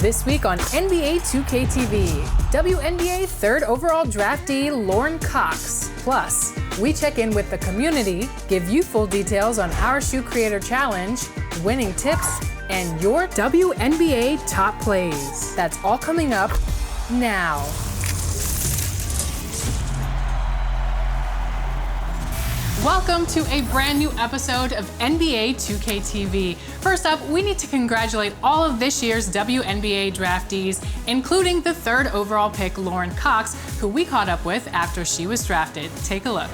This week on NBA 2K TV, WNBA third overall draftee Lauren Cox. Plus, we check in with the community, give you full details on our Shoe Creator Challenge, winning tips, and your WNBA top plays. That's all coming up now. Welcome to a brand new episode of NBA 2K TV. First up, we need to congratulate all of this year's WNBA draftees, including the third overall pick, Lauren Cox, who we caught up with after she was drafted. Take a look.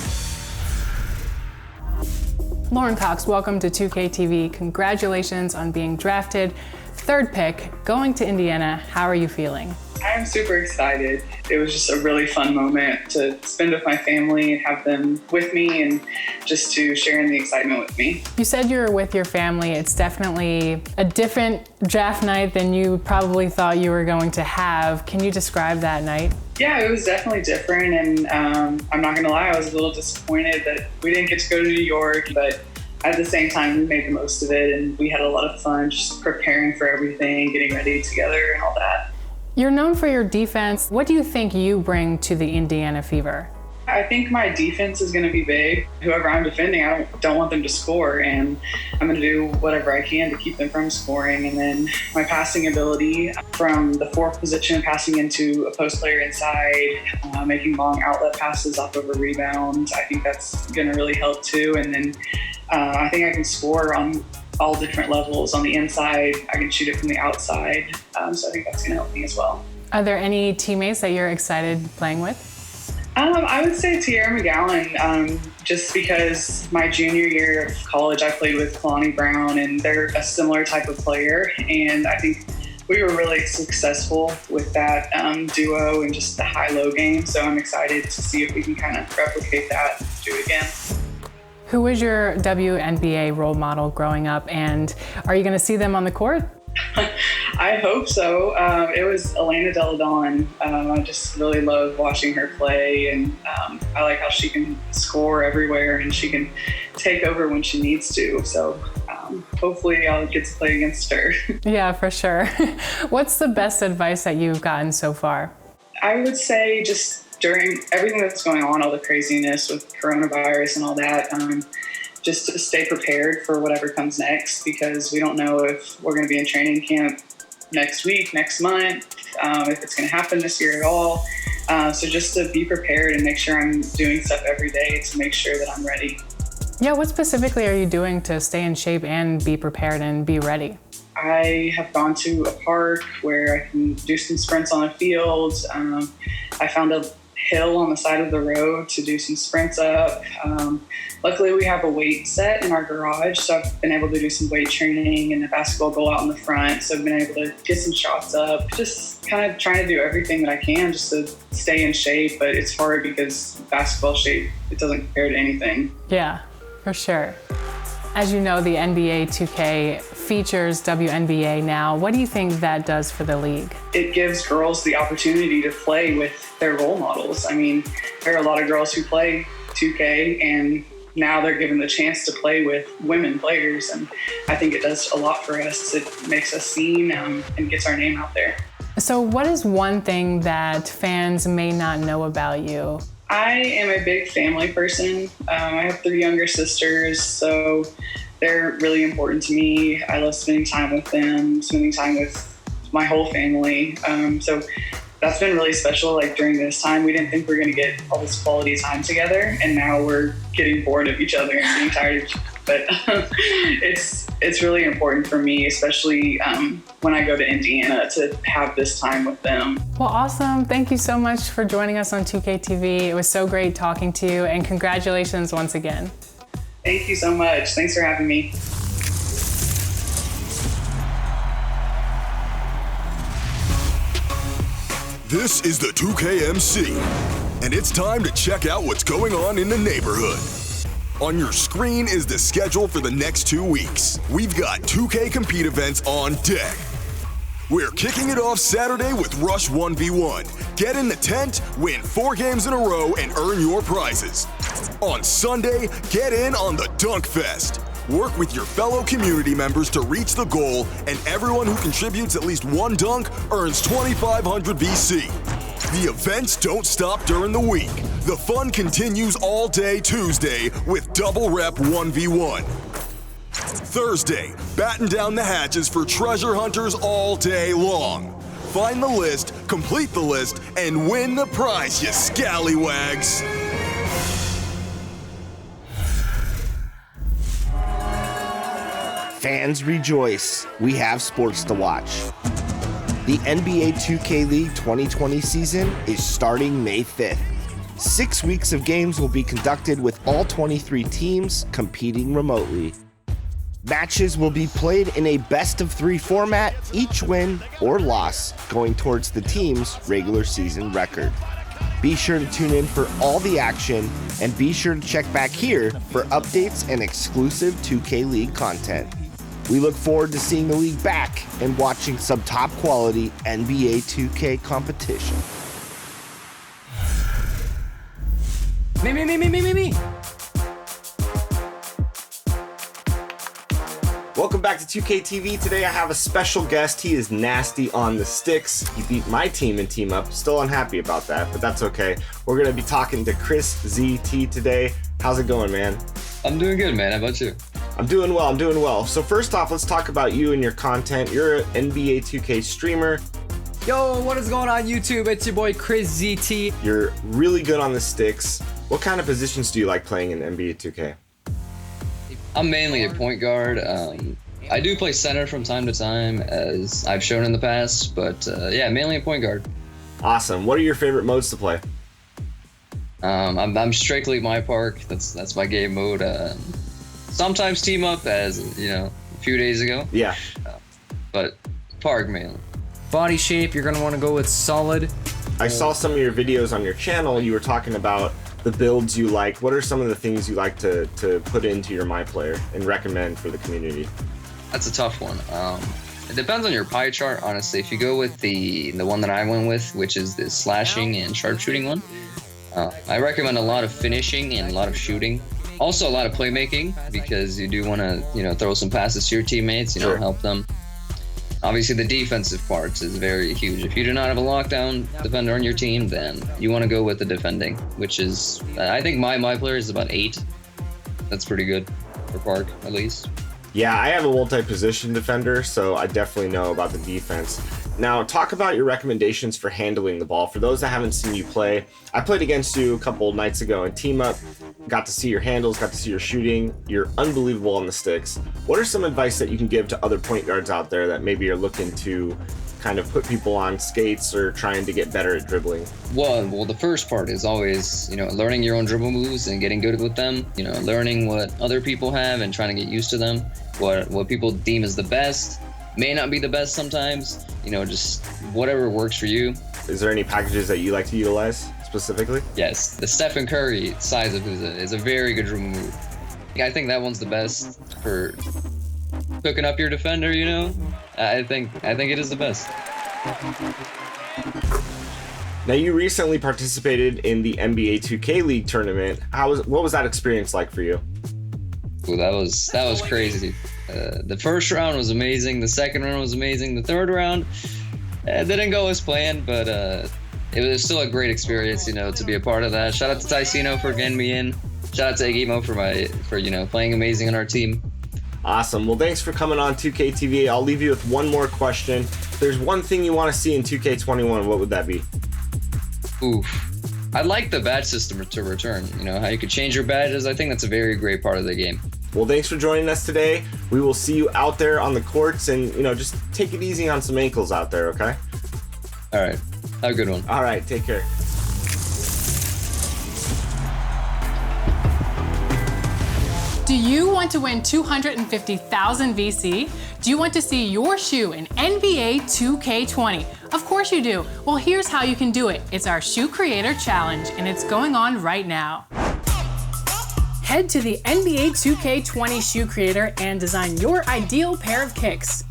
Lauren Cox, welcome to 2K TV. Congratulations on being drafted. Third pick, going to Indiana. How are you feeling? I am super excited. It was just a really fun moment to spend with my family and have them with me and just to share in the excitement with me. You said you were with your family. It's definitely a different draft night than you probably thought you were going to have. Can you describe that night? Yeah, it was definitely different, and I'm not gonna lie, I was a little disappointed that we didn't get to go to New York, but at the same time, we made the most of it, and we had a lot of fun just preparing for everything, getting ready together and all that. You're known for your defense. What do you think you bring to the Indiana Fever? I think my defense is going to be big. Whoever I'm defending, I don't want them to score, and I'm going to do whatever I can to keep them from scoring. And then my passing ability from the fourth position, passing into a post player inside, making long outlet passes off of a rebound. I think that's going to really help too. And then I think I can score on all different levels. On the inside, I can shoot it from the outside. So I think that's going to help me as well. Are there any teammates that you're excited playing with? I would say Tiara McGowan, just because my junior year of college, I played with Kalani Brown, and they're a similar type of player. And I think we were really successful with that duo and just the high-low game. So I'm excited to see if we can kind of replicate that, do it again. Who was your WNBA role model growing up, and are you going to see them on the court? I hope so. It was Elena Delle Donne. I just really love watching her play, and I like how she can score everywhere and she can take over when she needs to. So hopefully I'll get to play against her. Yeah, for sure. What's the best advice that you've gotten so far? I would say just during everything that's going on, all the craziness with coronavirus and all that, just to stay prepared for whatever comes next, because we don't know if we're going to be in training camp next week, next month, if it's going to happen this year at all. So just to be prepared and make sure I'm doing stuff every day to make sure that I'm ready. Yeah, what specifically are you doing to stay in shape and be prepared and be ready? I have gone to a park where I can do some sprints on a field. I found a hill on the side of the road to do some sprints up. Luckily, we have a weight set in our garage, so I've been able to do some weight training and a basketball goal out in the front. So I've been able to get some shots up, just kind of trying to do everything that I can just to stay in shape. But it's hard because basketball shape, it doesn't compare to anything. Yeah, for sure. As you know, the NBA 2K features WNBA now. What do you think that does for the league? It gives girls the opportunity to play with their role models. I mean, there are a lot of girls who play 2K, and now they're given the chance to play with women players, and I think it does a lot for us. It makes us seen and gets our name out there. So what is one thing that fans may not know about you? I am a big family person. I have 3 younger sisters, so they're really important to me. I love spending time with them, spending time with my whole family. So that's been really special. Like during this time, we didn't think we were going to get all this quality time together, and now we're getting bored of each other and getting tired of each other. But it's really important for me, especially when I go to Indiana, to have this time with them. Well, awesome. Thank you so much for joining us on 2K TV. It was so great talking to you, and congratulations once again. Thank you so much. Thanks for having me. This is the 2KMC, and it's time to check out what's going on in the neighborhood. On your screen is the schedule for the next 2 weeks. We've got 2K Compete events on deck. We're kicking it off Saturday with Rush 1v1. Get in the tent, win 4 games in a row, and earn your prizes. On Sunday, get in on the Dunk Fest. Work with your fellow community members to reach the goal, and everyone who contributes at least one dunk earns 2,500 VC. The events don't stop during the week. The fun continues all day Tuesday with double rep 1v1. Thursday, batten down the hatches for treasure hunters all day long. Find the list, complete the list, and win the prize, you scallywags. Fans rejoice. We have sports to watch. The NBA 2K League 2020 season is starting May 5th. 6 weeks of games will be conducted with all 23 teams competing remotely. Matches will be played in a best-of-3 format, each win or loss going towards the team's regular season record. Be sure to tune in for all the action, and be sure to check back here for updates and exclusive 2K League content. We look forward to seeing the league back and watching some top-quality NBA 2K competition. Me. Welcome back to 2K TV. Today I have a special guest. He is nasty on the sticks. He beat my team in Team Up. Still unhappy about that, but that's okay. We're going to be talking to KrisZeeTee today. How's it going, man? I'm doing good, man. How about you? I'm doing well. So first off, let's talk about you and your content. You're an NBA 2K streamer. Yo, what is going on YouTube? It's your boy KrisZeeTee. You're really good on the sticks. What kind of positions do you like playing in NBA 2K? I'm mainly a point guard. I do play center from time to time, as I've shown in the past, but yeah, mainly a point guard. Awesome. What are your favorite modes to play? I'm strictly my park. That's my game mode. Sometimes Team Up, as you know, a few days ago. Yeah. But park mainly. Body shape, you're gonna want to go with solid. I saw some of your videos on your channel. You were talking about the builds you like. What are some of the things you like to put into your My Player and recommend for the community? That's a tough one. It depends on your pie chart, honestly. If you go with the one that I went with, which is the slashing and sharpshooting one, I recommend a lot of finishing and a lot of shooting. Also a lot of playmaking, because you do want to, throw some passes to your teammates, Sure. help them. Obviously, the defensive parts is very huge. If you do not have a lockdown defender on your team, then you want to go with the defending, which is, I think my player is about 8. That's pretty good for park, at least. Yeah, I have a multi-position defender, so I definitely know about the defense. Now, talk about your recommendations for handling the ball. For those that haven't seen you play, I played against you a couple nights ago in Team Up, got to see your handles, got to see your shooting. You're unbelievable on the sticks. What are some advice that you can give to other point guards out there that maybe are looking to kind of put people on skates or trying to get better at dribbling? Well, the first part is always, learning your own dribble moves and getting good with them. Learning what other people have and trying to get used to them. What people deem as the best may not be the best sometimes. Just whatever works for you. Is there any packages that you like to utilize specifically? Yes, the Stephen Curry size of is a very good dribble move. I think that one's the best for hooking up your defender. I think it is the best. Now, you recently participated in the NBA 2K League tournament. What was that experience like for you? Ooh, that was crazy. The first round was amazing. The second round was amazing. The third round didn't go as planned, but it was still a great experience, to be a part of that. Shout out to Ticino for getting me in. Shout out to Agimo for playing amazing on our team. Awesome. Well, thanks for coming on 2K TV. I'll leave you with one more question. If there's one thing you want to see in 2K21, what would that be? Oof. I'd like the badge system to return. How you could change your badges. I think that's a very great part of the game. Well, thanks for joining us today. We will see you out there on the courts, and just take it easy on some ankles out there, okay? All right. Have a good one. All right. Take care. Do you want to win 250,000 VC? Do you want to see your shoe in NBA 2K20? Of course you do. Well, here's how you can do it. It's our Shoe Creator Challenge, and it's going on right now. Head to the NBA 2K20 Shoe Creator and design your ideal pair of kicks.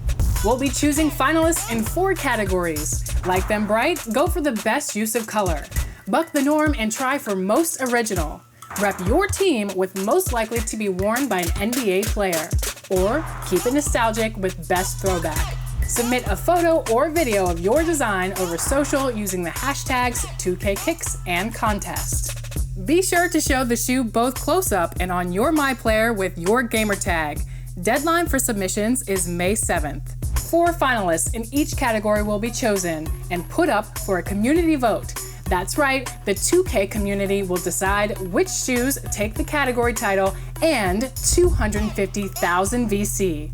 We'll be choosing finalists in 4 categories. Like them bright? Go for the best use of color. Buck the norm and try for most original. Rep your team with most likely to be worn by an NBA player. Or keep it nostalgic with best throwback. Submit a photo or video of your design over social using the hashtags 2KKicks and contest. Be sure to show the shoe both close up and on your MyPlayer with your gamer tag. Deadline for submissions is May 7th. 4 finalists in each category will be chosen and put up for a community vote. That's right, the 2K community will decide which shoes take the category title and 250,000 VC.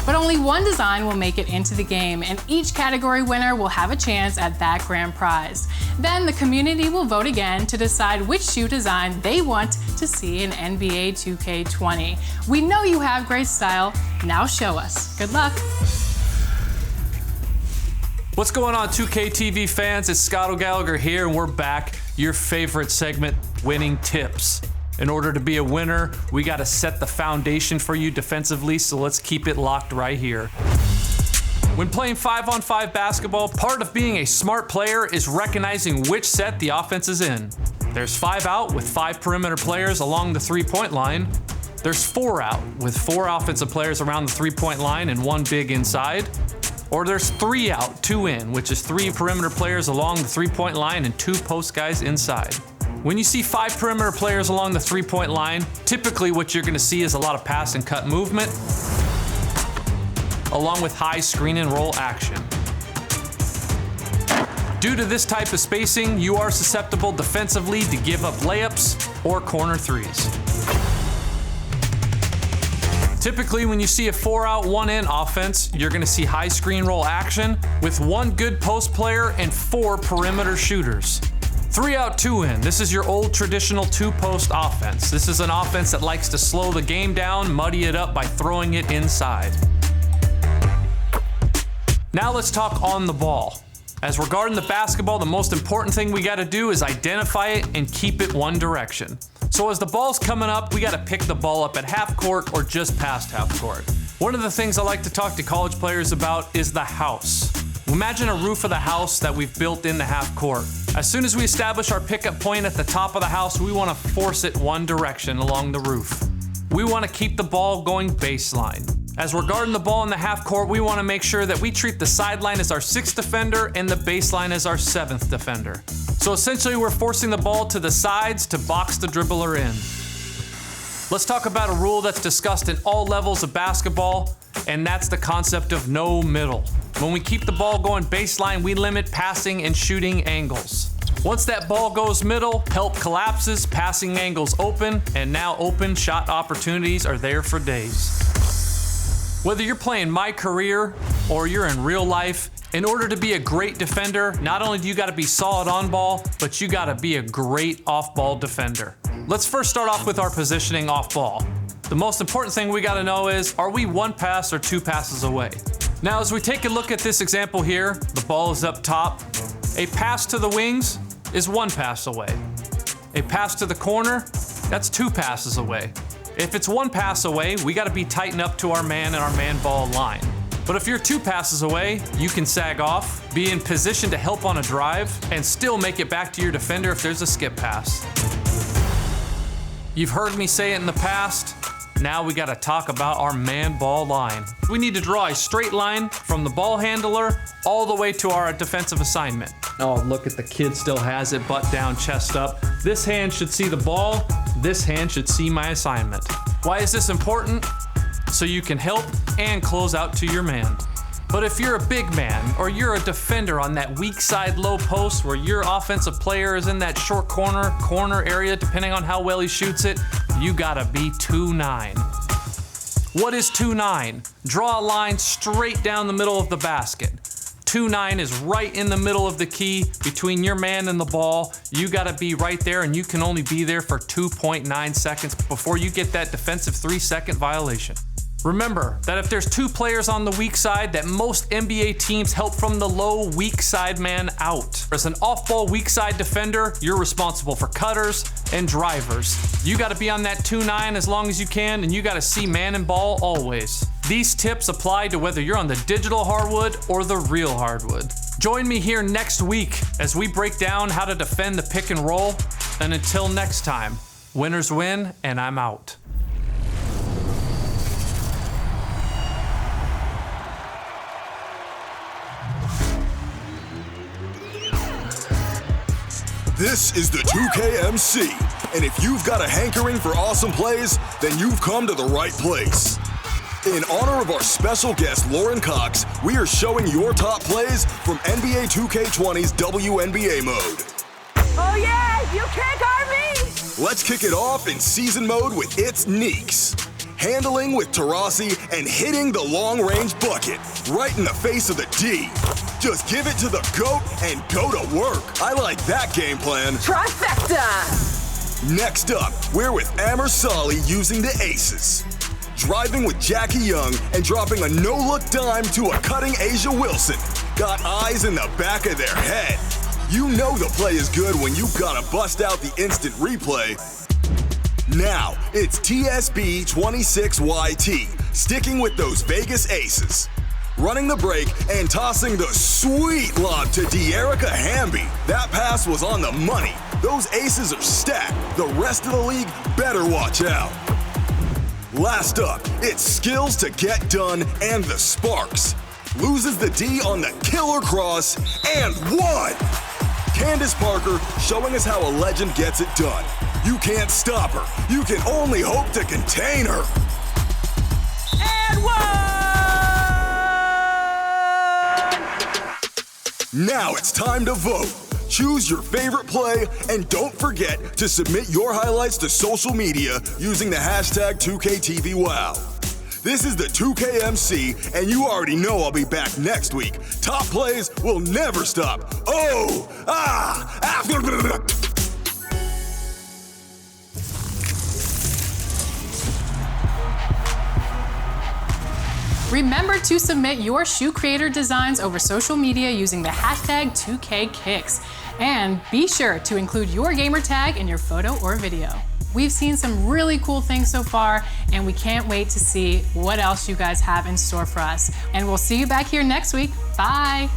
But only one design will make it into the game, and each category winner will have a chance at that grand prize. Then the community will vote again to decide which shoe design they want to see in NBA 2K20. We know you have great style. Now show us. Good luck. What's going on, 2K TV fans? It's Scott O'Gallagher here, and we're back. Your favorite segment, Winning Tips. In order to be a winner, we got to set the foundation for you defensively, so let's keep it locked right here. When playing 5-on-5 basketball, part of being a smart player is recognizing which set the offense is in. There's 5 out with 5 perimeter players along the 3-point line. There's 4 out with 4 offensive players around the 3-point line and 1 big inside. Or there's 3 out, 2 in, which is 3 perimeter players along the 3-point line and 2 post guys inside. When you see 5 perimeter players along the 3-point line, typically what you're gonna see is a lot of pass and cut movement, along with high screen and roll action. Due to this type of spacing, you are susceptible defensively to give up layups or corner threes. Typically, when you see a 4 out, 1 in offense, you're gonna see high screen roll action with 1 good post player and 4 perimeter shooters. 3 out, 2 in. This is your old traditional 2-post offense. This is an offense that likes to slow the game down, muddy it up by throwing it inside. Now let's talk on the ball. As regarding the basketball, the most important thing we gotta do is identify it and keep it one direction. So as the ball's coming up, we gotta pick the ball up at half court or just past half court. One of the things I like to talk to college players about is the house. Imagine a roof of the house that we've built in the half court. As soon as we establish our pickup point at the top of the house, we want to force it one direction along the roof. We want to keep the ball going baseline. As we're guarding the ball in the half court, we want to make sure that we treat the sideline as our 6th defender and the baseline as our 7th defender. So essentially, we're forcing the ball to the sides to box the dribbler in. Let's talk about a rule that's discussed in all levels of basketball, and that's the concept of no middle. When we keep the ball going baseline, we limit passing and shooting angles. Once that ball goes middle, help collapses, passing angles open, and now open shot opportunities are there for days. Whether you're playing My Career or you're in real life, in order to be a great defender, not only do you gotta be solid on ball, but you gotta be a great off-ball defender. Let's first start off with our positioning off ball. The most important thing we gotta know is, are we 1 pass or 2 passes away? Now, as we take a look at this example here, the ball is up top. A pass to the wings is 1 pass away. A pass to the corner, that's 2 passes away. If it's 1 pass away, we gotta be tightened up to our man and our man ball line. But if you're 2 passes away, you can sag off, be in position to help on a drive, and still make it back to your defender if there's a skip pass. You've heard me say it in the past. Now we gotta talk about our man ball line. We need to draw a straight line from the ball handler all the way to our defensive assignment. Oh, look at the kid still has it, butt down, chest up. This hand should see the ball. This hand should see my assignment. Why is this important? So you can help and close out to your man. But if you're a big man or you're a defender on that weak side low post where your offensive player is in that short corner area, depending on how well he shoots it, you gotta be 2-9. What is 2-9? Draw a line straight down the middle of the basket. 2-9 is right in the middle of the key between your man and the ball. You gotta be right there, and you can only be there for 2.9 seconds before you get that defensive 3-second violation. Remember that if there's 2 players on the weak side, that most NBA teams help from the low weak side man out. As an off-ball weak side defender, you're responsible for cutters and drivers. You gotta be on that 2-9 as long as you can, and you gotta see man and ball always. These tips apply to whether you're on the digital hardwood or the real hardwood. Join me here next week as we break down how to defend the pick and roll, And until next time, winners win, and I'm out. This is the 2KMC, and if you've got a hankering for awesome plays, then you've come to the right place. In honor of our special guest, Lauren Cox, we are showing your top plays from NBA 2K20's WNBA mode. Oh yeah, you can't guard me! Let's kick it off in season mode with It's Neeks. Handling with Taurasi and hitting the long-range bucket right in the face of the D. Just give it to the GOAT and go to work. I like that game plan. Trifecta! Next up, we're with Amber Solly using the aces. Driving with Jackie Young and dropping a no-look dime to a cutting Asia Wilson. Got eyes in the back of their head. You know the play is good when you gotta bust out the instant replay. Now, it's TSB 26YT, sticking with those Vegas aces. Running the break and tossing the sweet lob to De'Erica Hamby. That pass was on the money. Those aces are stacked. The rest of the league better watch out. Last up, it's skills to get done and the sparks. Loses the D on the killer cross and one. Candace Parker showing us how a legend gets it done. You can't stop her. You can only hope to contain her. And one! Now it's time to vote. Choose your favorite play, and don't forget to submit your highlights to social media using the hashtag 2KTVWow. This is the 2KMC, and you already know I'll be back next week. Top plays will never stop. Remember to submit your shoe creator designs over social media using the hashtag 2KKicks. And be sure to include your gamer tag in your photo or video. We've seen some really cool things so far, and we can't wait to see what else you guys have in store for us. And we'll see you back here next week. Bye.